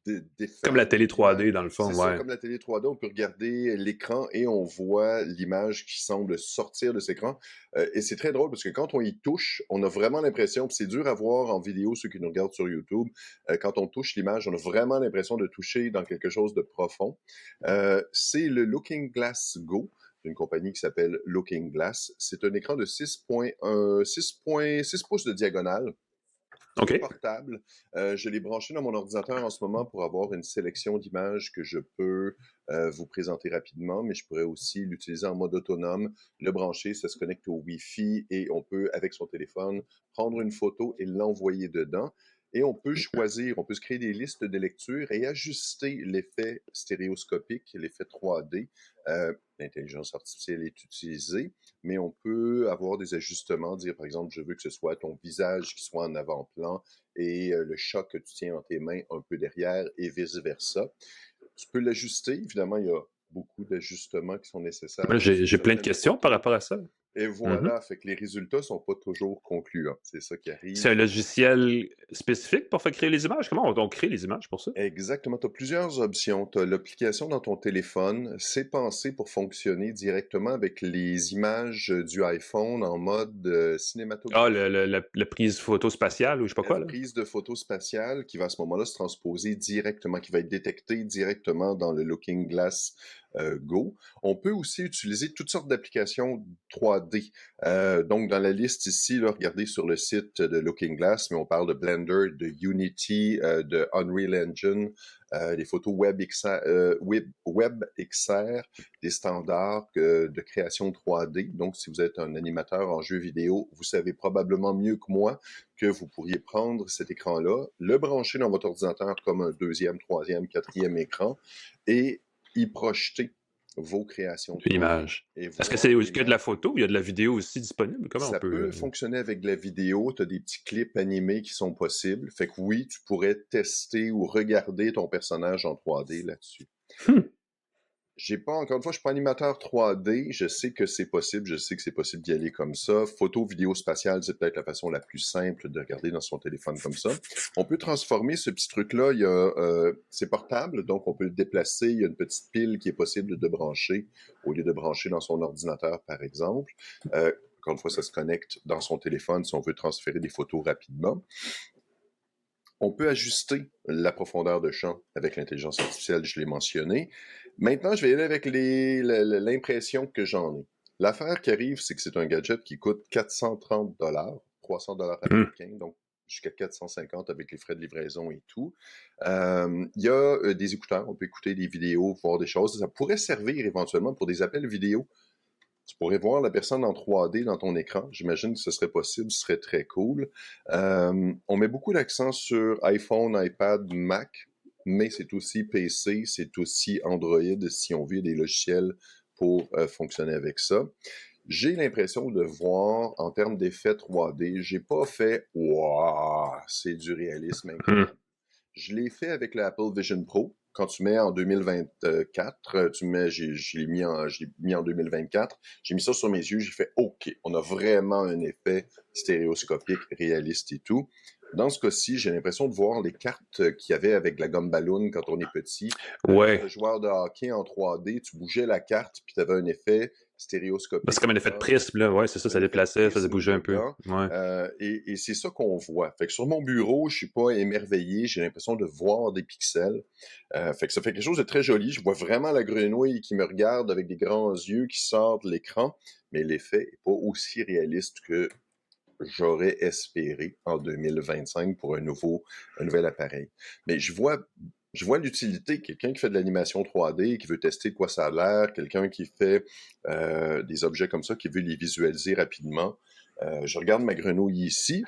Comme d'effets la télé 3D, d'image. dans le C'est fond, ça, ouais. comme la télé 3D, on peut regarder l'écran et on voit l'image qui semble sortir de cet écran. Et c'est très drôle parce que quand on y touche, on a vraiment l'impression, puis c'est dur à voir en vidéo, ceux qui nous regardent sur YouTube, quand on touche l'image, on a vraiment l'impression de toucher dans quelque chose de profond. C'est le Looking Glass Go, d'une compagnie qui s'appelle Looking Glass. C'est un écran de 6,6 pouces de diagonale. OK. Portable. Je l'ai branché dans mon ordinateur en ce moment pour avoir une sélection d'images que je peux vous présenter rapidement, mais je pourrais aussi l'utiliser en mode autonome, le brancher, ça se connecte au Wi-Fi et on peut, avec son téléphone, prendre une photo et l'envoyer dedans. Et on peut choisir, on peut se créer des listes de lecture et ajuster l'effet stéréoscopique, l'effet 3D. L'intelligence artificielle est utilisée, mais on peut avoir des ajustements, dire par exemple, je veux que ce soit ton visage qui soit en avant-plan et le chat que tu tiens dans tes mains un peu derrière et vice-versa. Tu peux l'ajuster, évidemment, il y a beaucoup d'ajustements qui sont nécessaires. Moi, j'ai plein de questions par rapport à ça. Et voilà, fait que les résultats sont pas toujours concluants. C'est ça qui C'est arrive. un logiciel spécifique pour faire créer les images? Comment on crée les images pour ça? Exactement. Tu as plusieurs options. Tu as l'application dans ton téléphone. C'est pensé pour fonctionner directement avec les images du iPhone en mode cinématographique. Ah, la prise photo spatiale ou je sais pas quoi, La là? prise de photo spatiale qui va à ce moment-là se transposer directement, qui va être détectée directement dans le Looking Glass Go. On peut aussi utiliser toutes sortes d'applications 3D. Donc, dans la liste ici, là, regardez sur le site de Looking Glass, mais on parle de Blender, de Unity, de Unreal Engine, des photos WebXR, des standards de création 3D. Donc, si vous êtes un animateur en jeu vidéo, vous savez probablement mieux que moi que vous pourriez prendre cet écran-là, le brancher dans votre ordinateur comme un deuxième, troisième, quatrième écran et y projeter vos créations 3D. Image. Et Est-ce que voir c'est que de l'image. la photo ou il y a de la vidéo aussi disponible? Comment on Ça peut... peut fonctionner avec de la vidéo, tu as des petits clips animés qui sont possibles. Fait que oui, tu pourrais tester ou regarder ton personnage en 3D là-dessus. J'ai pas, encore une fois, je suis pas animateur 3D, je sais que c'est possible d'y aller comme ça. Photo, vidéo spatiale, c'est peut-être la façon la plus simple de regarder dans son téléphone comme ça. On peut transformer ce petit truc-là, c'est portable, donc on peut le déplacer, il y a une petite pile qui est possible de brancher au lieu de brancher dans son ordinateur, par exemple. Encore une fois, ça se connecte dans son téléphone si on veut transférer des photos rapidement. On peut ajuster la profondeur de champ avec l'intelligence artificielle, je l'ai mentionné. Maintenant, je vais y aller avec l'impression que j'en ai. L'affaire qui arrive, c'est que c'est un gadget qui coûte 430 $, 300 $ américains, donc jusqu'à 450 avec les frais de livraison et tout. Il y a des écouteurs, on peut écouter des vidéos, voir des choses. Ça pourrait servir éventuellement pour des appels vidéo. Tu pourrais voir la personne en 3D dans ton écran. J'imagine que ce serait possible, ce serait très cool. On met beaucoup d'accent sur iPhone, iPad, Mac, mais c'est aussi PC, c'est aussi Android si on veut des logiciels pour fonctionner avec ça. J'ai l'impression de voir, en termes d'effets 3D, j'ai pas fait « Waouh, c'est du réalisme incroyable ». Je l'ai fait avec l'Apple Vision Pro. Quand tu mets en 2024, je l'ai mis en 2024, j'ai mis ça sur mes yeux, j'ai fait OK, on a vraiment un effet stéréoscopique, réaliste et tout. Dans ce cas-ci, j'ai l'impression de voir les cartes qu'il y avait avec la gomme ballon quand on est petit. Ouais. Le joueur de hockey en 3D, tu bougeais la carte puis tu avais un effet stéréoscopique. C'est comme un effet de prisme, là. Ouais, c'est ça, ça déplaçait, ça faisait bouger un peu. Ouais. Et c'est ça qu'on voit. Fait que sur mon bureau, je suis pas émerveillé, j'ai l'impression de voir des pixels. Fait que ça fait quelque chose de très joli. Je vois vraiment la grenouille qui me regarde avec des grands yeux qui sort de l'écran, mais l'effet est pas aussi réaliste que j'aurais espéré en 2025 pour un nouvel appareil. Mais je vois l'utilité. Quelqu'un qui fait de l'animation 3D, qui veut tester de quoi ça a l'air, quelqu'un qui fait des objets comme ça, qui veut les visualiser rapidement. Je regarde ma grenouille ici.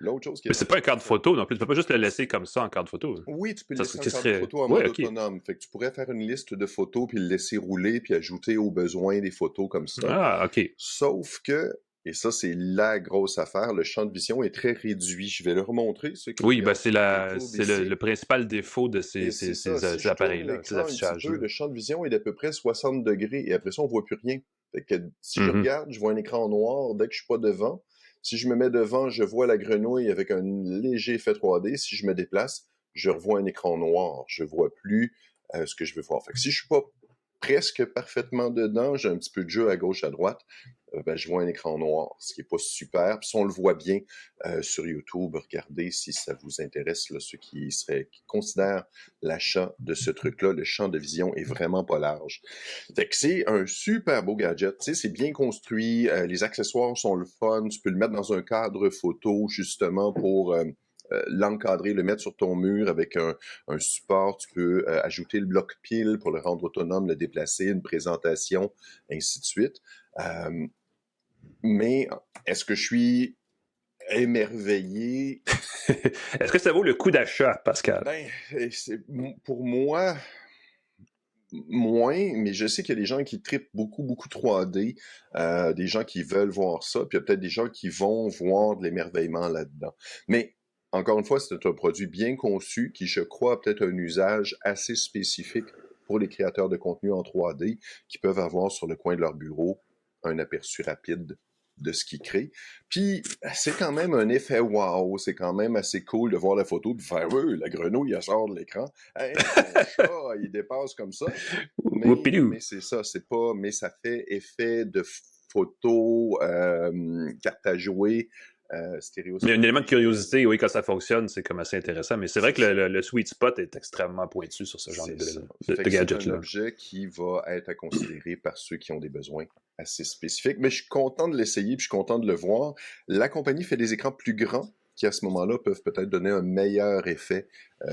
L'autre chose qui Mais est c'est pas un cadre intéressant. photo non plus. Tu peux pas juste le laisser comme ça en cadre photo. Oui, tu peux le Ça, laisser en ce cadre serait... photo en Ouais, mode OK. autonome. Fait que tu pourrais faire une liste de photos puis le laisser rouler puis ajouter aux besoins des photos comme ça. Ah, OK. Sauf que, et ça c'est la grosse affaire, le champ de vision est très réduit. Je vais le remontrer, ceux qui Oui, ben regardent c'est sur YouTube le ici. principal défaut de Et c'est ça, si ces je tourne appareils-là, ces l'écran un petit peu, affichages-là. le champ de vision est d'à peu près 60 degrés et après ça, on voit plus rien. Fait que si je Mhm. regarde, je vois un écran noir dès que je suis pas devant. Si je me mets devant, je vois la grenouille avec un léger effet 3D. Si je me déplace, je revois un écran noir. Je vois plus ce que je veux voir. Fait que si je suis pas presque parfaitement dedans, j'ai un petit peu de jeu à gauche, à droite, ben, je vois un écran noir, ce qui est pas super. Puis si on le voit bien sur YouTube, regardez si ça vous intéresse, là, ceux qui considèrent l'achat de ce truc-là, le champ de vision est vraiment pas large. Fait que c'est un super beau gadget, tu sais, c'est bien construit, les accessoires sont le fun, tu peux le mettre dans un cadre photo justement pour l'encadrer, le mettre sur ton mur avec un support, tu peux ajouter le bloc pile pour le rendre autonome, le déplacer, une présentation, ainsi de suite. Mais est-ce que je suis émerveillé? Est-ce que ça vaut le coup d'achat, Pascal? Ben, pour moi, moins, mais je sais qu'il y a des gens qui trippent beaucoup, beaucoup 3D, des gens qui veulent voir ça, puis il y a peut-être des gens qui vont voir de l'émerveillement là-dedans. Mais, encore une fois, c'est un produit bien conçu qui, je crois, a peut-être un usage assez spécifique pour les créateurs de contenu en 3D qui peuvent avoir sur le coin de leur bureau un aperçu rapide de ce qu'ils créent. Puis, c'est quand même un effet wow, c'est quand même assez cool de voir la photo de faire « la grenouille, elle sort de l'écran. Hey, mon chat, il dépasse comme ça. » Mais c'est ça, c'est pas... Mais ça fait effet de photo, carte à jouer, stéréoscopique. Il y a un élément de curiosité, oui, quand ça fonctionne, c'est comme assez intéressant. Mais c'est vrai que le sweet spot est extrêmement pointu sur ce genre de gadget-là. C'est un objet qui va être à considérer par ceux qui ont des besoins assez spécifiques. Mais je suis content de l'essayer, puis je suis content de le voir. La compagnie fait des écrans plus grands qui, à ce moment-là, peuvent peut-être donner un meilleur effet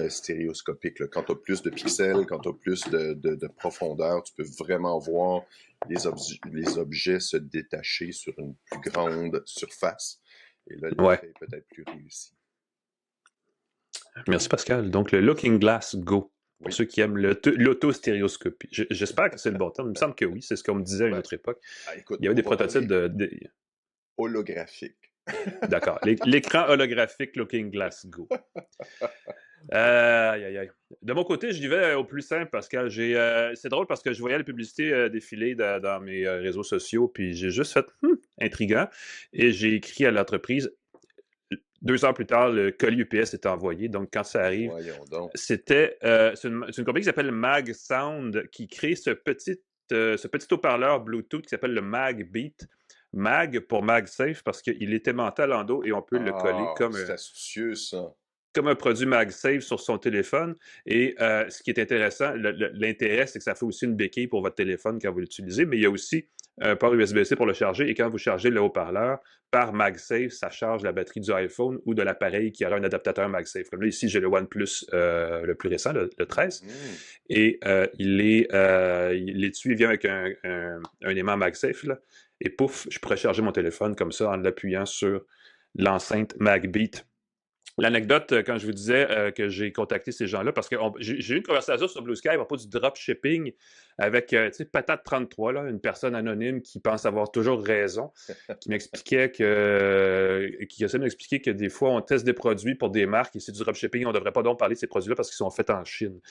stéréoscopique. Là. Quand tu as plus de pixels, quand tu as plus de profondeur, tu peux vraiment voir les objets se détacher sur une plus grande surface. Et là, l'effet est peut-être plus réussi. Merci, Pascal. Donc, le Looking Glass Go. Pour ceux qui aiment l'autostéréoscopie. J'espère que c'est le bon terme. Il me semble que oui, c'est ce qu'on me disait à une autre époque. Écoute, il y avait des prototypes holographiques. D'accord. L'écran holographique Looking Glass Go. De mon côté, je vais au plus simple, Pascal. C'est drôle parce que je voyais les publicités défiler dans mes réseaux sociaux, puis j'ai juste fait intriguant. Et j'ai écrit à l'entreprise. 2 heures plus tard, le colis UPS est envoyé. Donc, quand ça arrive, c'est une compagnie qui s'appelle Mag Sound qui crée ce petit haut-parleur Bluetooth qui s'appelle le Mag Beat. Mag pour MagSafe parce qu'il est aimanté à l'endos et on peut le coller c'est astucieux, ça. Comme un produit MagSafe sur son téléphone. Et ce qui est intéressant, l'intérêt, c'est que ça fait aussi une béquille pour votre téléphone quand vous l'utilisez, mais il y a aussi un port USB-C pour le charger. Et quand vous chargez le haut-parleur, par MagSafe, ça charge la batterie du iPhone ou de l'appareil qui aura un adaptateur MagSafe. Comme là, ici, j'ai le OnePlus le plus récent, le 13. Et l'étui vient avec un aimant MagSafe. Là, et pouf, je pourrais charger mon téléphone comme ça en l'appuyant sur l'enceinte MagBeat. L'anecdote, quand je vous disais que j'ai contacté ces gens-là, parce que j'ai eu une conversation sur Blue Sky à propos du dropshipping avec, Patate33, là, une personne anonyme qui pense avoir toujours raison, qui m'expliquait qui essaie de m'expliquer que des fois, on teste des produits pour des marques et c'est du dropshipping, on ne devrait pas donc parler de ces produits-là parce qu'ils sont faits en Chine.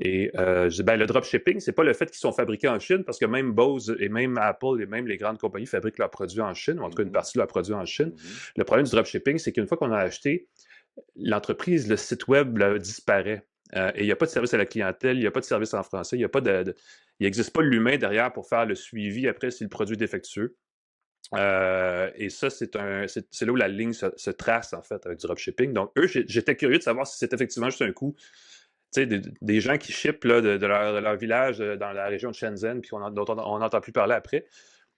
Et je dis, le dropshipping, c'est pas le fait qu'ils sont fabriqués en Chine, parce que même Bose et même Apple et même les grandes compagnies fabriquent leurs produits en Chine, ou en tout cas une partie de leurs produits en Chine. Le problème du dropshipping, c'est qu'une fois qu'on a acheté, l'entreprise, le site web disparaît. Et il n'y a pas de service à la clientèle, il n'y a pas de service en français, il n'existe pas l'humain derrière pour faire le suivi après si le produit est défectueux. Et ça, c'est là où la ligne se trace, en fait, avec du dropshipping. Donc, eux, j'étais curieux de savoir si c'est effectivement juste un coup. Tu sais, des gens qui shippent là, de leur village dans la région de Shenzhen, puis dont on n'entend plus parler après.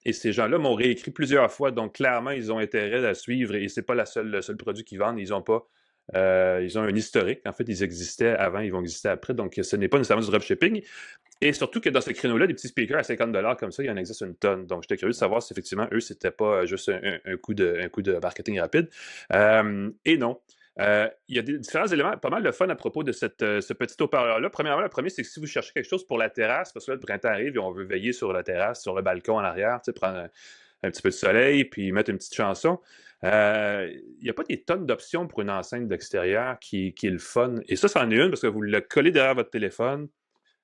Et ces gens-là m'ont réécrit plusieurs fois, donc clairement, ils ont intérêt à suivre, et c'est pas le seul produit qu'ils vendent. Ils n'ont pas Ils ont un historique. En fait, ils existaient avant, ils vont exister après. Donc, ce n'est pas nécessairement du dropshipping. Et surtout que dans ce créneau-là, des petits speakers à 50$ comme ça, il y en existe une tonne. Donc, j'étais curieux de savoir si effectivement, eux, c'était pas juste un coup de marketing rapide. Et non. Il y a différents éléments, pas mal de fun à propos de ce petit haut-parleur-là. Premièrement, le premier, c'est que si vous cherchez quelque chose pour la terrasse, parce que là, le printemps arrive et on veut veiller sur la terrasse, sur le balcon en arrière, prendre un petit peu de soleil, puis mettre une petite chanson. Il n'y a pas des tonnes d'options pour une enceinte d'extérieur qui est le fun. Et ça, c'en est une parce que vous le collez derrière votre téléphone,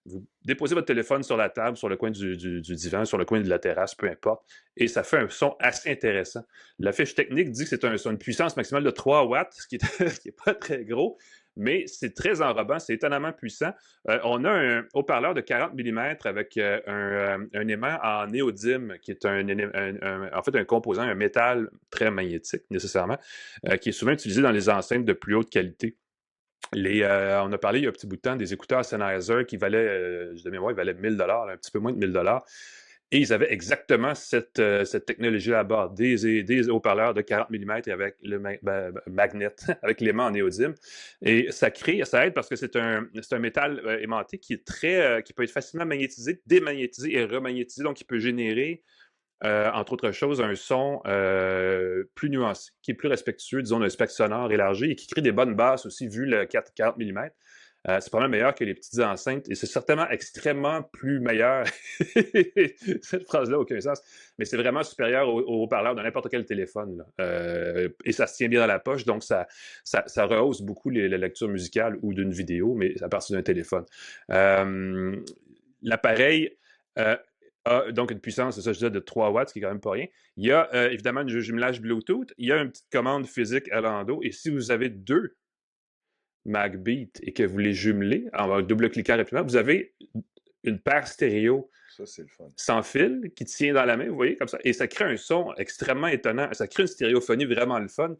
vous déposez votre téléphone sur la table, sur le coin du divan, sur le coin de la terrasse, peu importe, et ça fait un son assez intéressant. La fiche technique dit que c'est une puissance maximale de 3 watts, ce qui n'est pas très gros, mais c'est très enrobant, c'est étonnamment puissant. On a un haut-parleur de 40 mm avec un aimant en néodyme, qui est en fait un composant, un métal très magnétique, nécessairement, qui est souvent utilisé dans les enceintes de plus haute qualité. On a parlé il y a un petit bout de temps des écouteurs Sennheiser qui valaient, de mémoire, ils valaient 1000$, un petit peu moins de 1000$. Et ils avaient exactement cette technologie-là à bord, des haut-parleurs de 40 mm avec le magnet, avec l'aimant en néodyme. Et ça aide parce que c'est un métal aimanté qui peut être facilement magnétisé, démagnétisé et remagnétisé, donc qui peut générer entre autres choses, un son plus nuancé, qui est plus respectueux, disons, d'un spectre sonore élargi et qui crée des bonnes basses aussi, vu le 40 mm. C'est pas mal meilleur que les petites enceintes et c'est certainement extrêmement plus meilleur. Cette phrase-là n'a aucun sens, mais c'est vraiment supérieur au haut-parleur de n'importe quel téléphone. Et ça se tient bien dans la poche, donc ça rehausse beaucoup la lecture musicale ou d'une vidéo, mais à partir d'un téléphone. L'appareil a donc une puissance, c'est ça je disais, de 3 watts, ce qui est quand même pas rien. Il y a évidemment un jumelage Bluetooth, il y a une petite commande physique à l'endo, et si vous avez 2 MagBeat et que vous les jumelez en double-cliquant rapidement, vous avez une paire stéréo ça, c'est le fun. Sans fil qui tient dans la main, vous voyez, comme ça, et ça crée un son extrêmement étonnant, ça crée une stéréophonie vraiment le fun.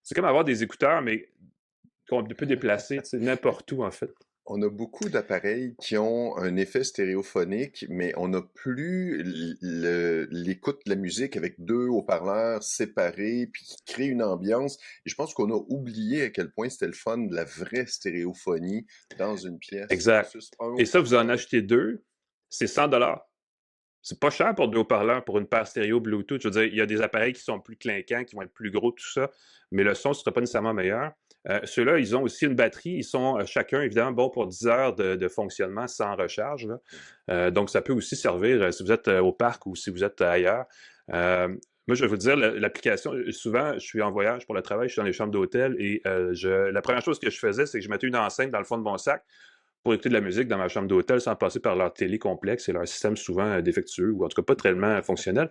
C'est comme avoir des écouteurs, mais qu'on peut déplacer n'importe où, en fait. On a beaucoup d'appareils qui ont un effet stéréophonique, mais on n'a plus l'écoute de la musique avec 2 haut-parleurs séparés, puis qui crée une ambiance. Et je pense qu'on a oublié à quel point c'était le fun de la vraie stéréophonie dans une pièce. Exact. Et ça, vous en achetez 2, c'est 100$. C'est pas cher pour 2 haut-parleurs, pour une paire stéréo Bluetooth. Je veux dire, il y a des appareils qui sont plus clinquants, qui vont être plus gros, tout ça, mais le son ne sera pas nécessairement meilleur. Ceux-là, ils ont aussi une batterie. Ils sont chacun, évidemment, bons pour 10 heures de fonctionnement sans recharge. Donc, ça peut aussi servir si vous êtes au parc ou si vous êtes ailleurs. Moi, je vais vous dire, l'application, souvent, je suis en voyage pour le travail, je suis dans les chambres d'hôtel et la première chose que je faisais, c'est que je mettais une enceinte dans le fond de mon sac pour écouter de la musique dans ma chambre d'hôtel sans passer par leur télé complexe et leur système souvent défectueux ou en tout cas pas tellement fonctionnel.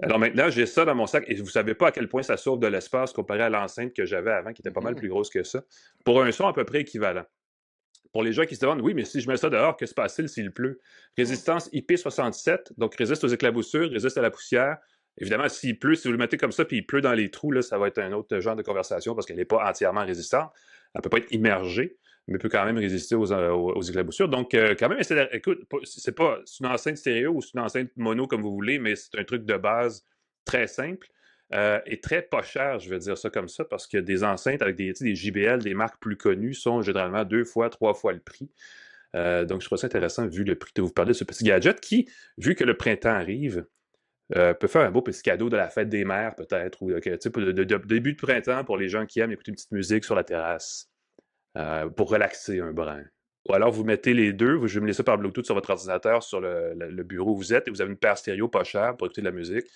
Alors maintenant, j'ai ça dans mon sac et vous ne savez pas à quel point ça sauve de l'espace comparé à l'enceinte que j'avais avant qui était pas mal plus grosse que ça, pour un son à peu près équivalent. Pour les gens qui se demandent, oui, mais si je mets ça dehors, que se passe-t-il s'il pleut? Résistance IP67, donc résiste aux éclaboussures, résiste à la poussière. Évidemment, s'il pleut, si vous le mettez comme ça puis il pleut dans les trous, là, ça va être un autre genre de conversation parce qu'elle n'est pas entièrement résistante. Elle ne peut pas être immergée, mais peut quand même résister aux éclaboussures. Donc, quand même, écoute, c'est une enceinte stéréo ou c'est une enceinte mono, comme vous voulez, mais c'est un truc de base très simple et très pas cher, je vais dire ça comme ça, parce que des enceintes avec des JBL, des marques plus connues, sont généralement 2 fois, 3 fois le prix. Donc, je trouve ça intéressant, vu le prix de vous parler de ce petit gadget qui, vu que le printemps arrive, peut faire un beau petit cadeau de la fête des mères, peut-être, ou de début de printemps pour les gens qui aiment écouter une petite musique sur la terrasse. Pour relaxer un brin. Ou alors, vous mettez les deux, vous jumelez ça par Bluetooth sur votre ordinateur, sur le bureau où vous êtes, et vous avez une paire stéréo pas chère pour écouter de la musique.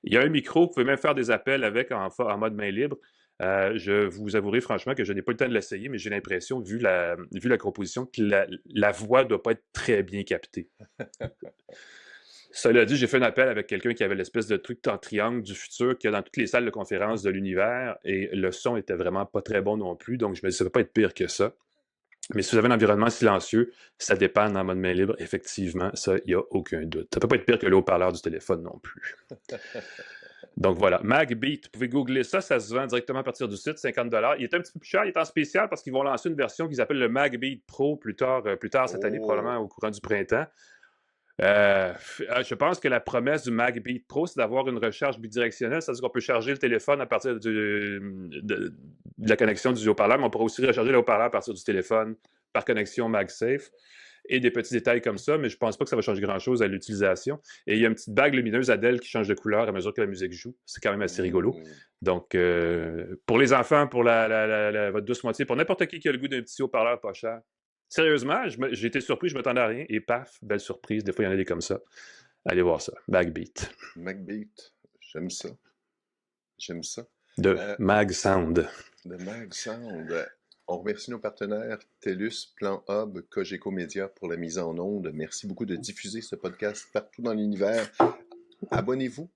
Il y a un micro, vous pouvez même faire des appels avec en mode main libre. Je vous avouerai franchement que je n'ai pas eu le temps de l'essayer, mais j'ai l'impression, vu la composition, que la voix ne doit pas être très bien captée. Cela dit, j'ai fait un appel avec quelqu'un qui avait l'espèce de truc en triangle du futur qu'il y a dans toutes les salles de conférence de l'univers et le son était vraiment pas très bon non plus, donc je me dis ça ne peut pas être pire que ça. Mais si vous avez un environnement silencieux, ça dépanne en mode main libre, effectivement, ça, il n'y a aucun doute. Ça ne peut pas être pire que le haut-parleur du téléphone non plus. Donc voilà, MagBeat, vous pouvez googler ça, ça se vend directement à partir du site, 50$. Il est un petit peu plus cher, il est en spécial parce qu'ils vont lancer une version qu'ils appellent le MagBeat Pro plus tard cette année, probablement au courant du printemps. Je pense que la promesse du MagBeat Pro, c'est d'avoir une recharge bidirectionnelle, c'est-à-dire qu'on peut charger le téléphone à partir de la connexion du haut-parleur, mais on pourra aussi recharger le haut-parleur à partir du téléphone par connexion MagSafe et des petits détails comme ça, mais je pense pas que ça va changer grand-chose à l'utilisation. Et il y a une petite bague lumineuse Adèle qui change de couleur à mesure que la musique joue. C'est quand même assez rigolo. Donc, pour les enfants, pour votre douce moitié, pour n'importe qui a le goût d'un petit haut-parleur pas cher, sérieusement, j'ai été surpris, je m'attendais à rien, et paf, belle surprise. Des fois, il y en a des comme ça. Allez voir ça. MagBeat. MagBeat, j'aime ça. J'aime ça. De Mag Sound. De Mag Sound. On remercie nos partenaires TELUS, Plan Hub, Cogeco Média pour la mise en onde. Merci beaucoup de diffuser ce podcast partout dans l'univers. Abonnez-vous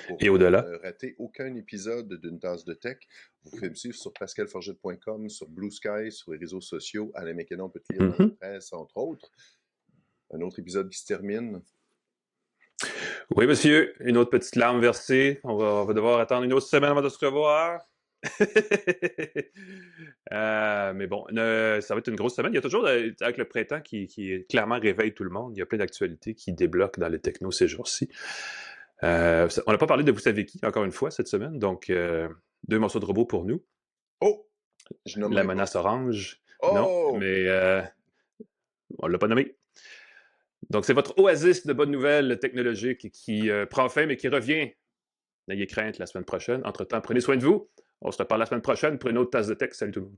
pour ne rater aucun épisode d'une tasse de tech. Vous pouvez me suivre sur pascalforget.com, sur Blue Sky, sur les réseaux sociaux. Alain McKenna, on peut te lire dans la presse, entre autres. Un autre épisode qui se termine. Oui, monsieur. Une autre petite larme versée. On va devoir attendre une autre semaine avant de se revoir. Mais bon, ça va être une grosse semaine. Il y a toujours, avec le printemps qui clairement réveille tout le monde, il y a plein d'actualités qui débloquent dans les technos ces jours-ci. On n'a pas parlé de Vous savez qui, encore une fois, cette semaine. Donc, 2 morceaux de robot pour nous. Oh! La menace orange. Oh! Non, mais on ne l'a pas nommé. Donc, c'est votre oasis de bonnes nouvelles technologiques qui prend fin, mais qui revient. N'ayez crainte la semaine prochaine. Entre-temps, prenez soin de vous. On se reparle la semaine prochaine pour une autre tasse de tech. Salut tout le monde.